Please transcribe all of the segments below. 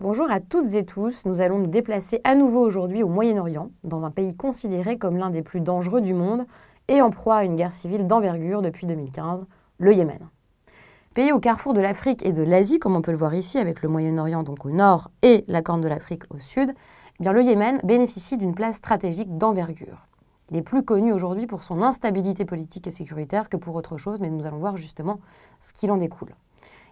Bonjour à toutes et tous, nous allons nous déplacer à nouveau aujourd'hui au Moyen-Orient, dans un pays considéré comme l'un des plus dangereux du monde et en proie à une guerre civile d'envergure depuis 2015, le Yémen. Pays au carrefour de l'Afrique et de l'Asie, comme on peut le voir ici avec le Moyen-Orient donc au nord et la Corne de l'Afrique au sud, eh bien le Yémen bénéficie d'une place stratégique d'envergure. Il est plus connu aujourd'hui pour son instabilité politique et sécuritaire que pour autre chose, mais nous allons voir justement ce qu'il en découle.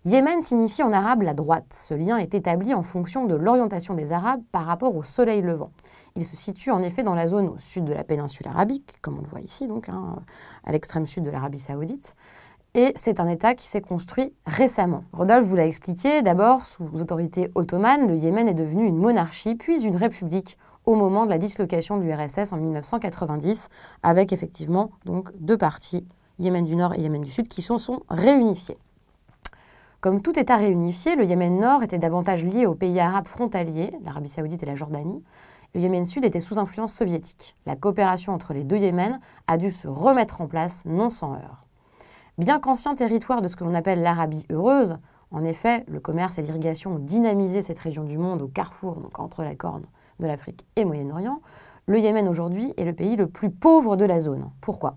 Yémen signifie en arabe la droite. Ce lien est établi en fonction de l'orientation des Arabes par rapport au soleil levant. Il se situe en effet dans la zone au sud de la péninsule arabique, comme on le voit ici, donc, à l'extrême sud de l'Arabie saoudite. Et c'est un État qui s'est construit récemment. Rodolphe vous l'a expliqué, d'abord, sous autorité ottomane, le Yémen est devenu une monarchie, puis une république au moment de la dislocation de l'URSS en 1990, avec effectivement donc deux parties, Yémen du Nord et Yémen du Sud, qui sont réunifiées. Comme tout État réunifié, le Yémen Nord était davantage lié aux pays arabes frontaliers, l'Arabie saoudite et la Jordanie. Le Yémen Sud était sous influence soviétique. La coopération entre les deux Yémens a dû se remettre en place, non sans heurts. Bien qu'ancien territoire de ce que l'on appelle l'Arabie heureuse, en effet, le commerce et l'irrigation ont dynamisé cette région du monde au carrefour, donc entre la Corne de l'Afrique et Moyen-Orient, le Yémen aujourd'hui est le pays le plus pauvre de la zone. Pourquoi ?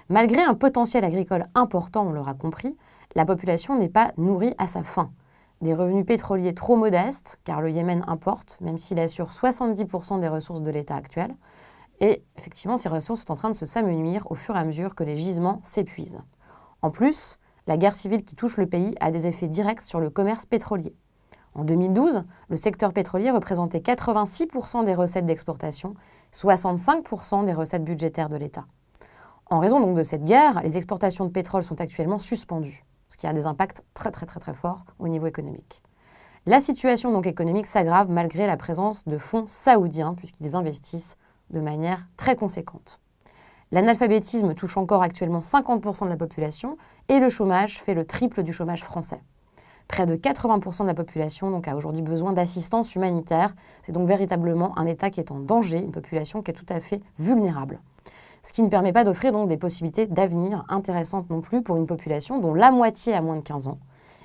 Malgré un potentiel agricole important, on l'aura compris, la population n'est pas nourrie à sa faim. Des revenus pétroliers trop modestes, car le Yémen importe, même s'il assure 70% des ressources de l'État actuel. Et effectivement, ces ressources sont en train de se s'amenuire au fur et à mesure que les gisements s'épuisent. En plus, la guerre civile qui touche le pays a des effets directs sur le commerce pétrolier. En 2012, le secteur pétrolier représentait 86% des recettes d'exportation, 65% des recettes budgétaires de l'État. En raison donc de cette guerre, les exportations de pétrole sont actuellement suspendues, ce qui a des impacts très forts au niveau économique. La situation donc économique s'aggrave malgré la présence de fonds saoudiens, puisqu'ils investissent de manière très conséquente. L'analphabétisme touche encore actuellement 50% de la population et le chômage fait le triple du chômage français. Près de 80% de la population donc, a aujourd'hui besoin d'assistance humanitaire. C'est donc véritablement un État qui est en danger, une population qui est tout à fait vulnérable. Ce qui ne permet pas d'offrir donc des possibilités d'avenir intéressantes non plus pour une population dont la moitié a moins de 15 ans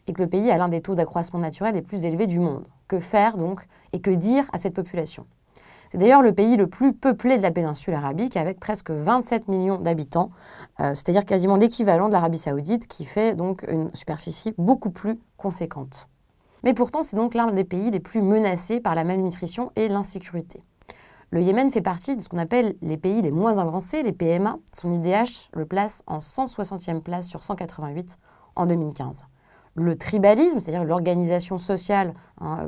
et que le pays a l'un des taux d'accroissement naturel les plus élevés du monde. Que faire donc et que dire à cette population ? C'est d'ailleurs le pays le plus peuplé de la péninsule arabique avec presque 27 millions d'habitants, c'est-à-dire quasiment l'équivalent de l'Arabie saoudite qui fait donc une superficie beaucoup plus conséquente. Mais pourtant, c'est donc l'un des pays les plus menacés par la malnutrition et l'insécurité. Le Yémen fait partie de ce qu'on appelle les pays les moins avancés, les PMA. Son IDH le place en 160e place sur 188 en 2015. Le tribalisme, c'est-à-dire l'organisation sociale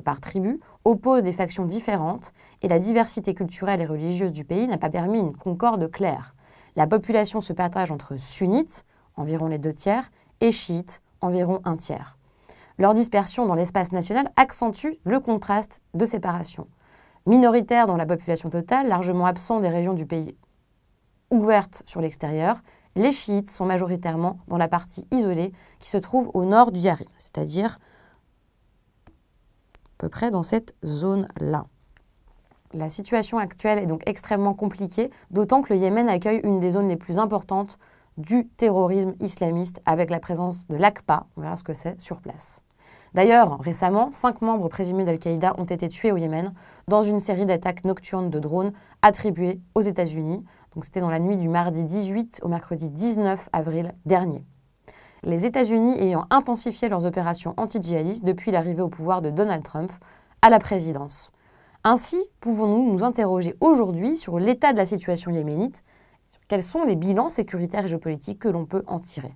par tribu, oppose des factions différentes et la diversité culturelle et religieuse du pays n'a pas permis une concorde claire. La population se partage entre sunnites, environ les 2 tiers, et chiites, environ 1 tiers. Leur dispersion dans l'espace national accentue le contraste de séparation. Minoritaires dans la population totale, largement absents des régions du pays ouvertes sur l'extérieur, les chiites sont majoritairement dans la partie isolée qui se trouve au nord du Yarim, c'est-à-dire à peu près dans cette zone-là. La situation actuelle est donc extrêmement compliquée, d'autant que le Yémen accueille une des zones les plus importantes du terrorisme islamiste avec la présence de l'AQPA, on verra ce que c'est, sur place. D'ailleurs, récemment, 5 membres présumés d'Al-Qaïda ont été tués au Yémen dans une série d'attaques nocturnes de drones attribuées aux États-Unis. Donc c'était dans la nuit du mardi 18 au mercredi 19 avril dernier. Les États-Unis ayant intensifié leurs opérations anti-djihadistes depuis l'arrivée au pouvoir de Donald Trump à la présidence. Ainsi, pouvons-nous nous interroger aujourd'hui sur l'état de la situation yéménite, quels sont les bilans sécuritaires et géopolitiques que l'on peut en tirer.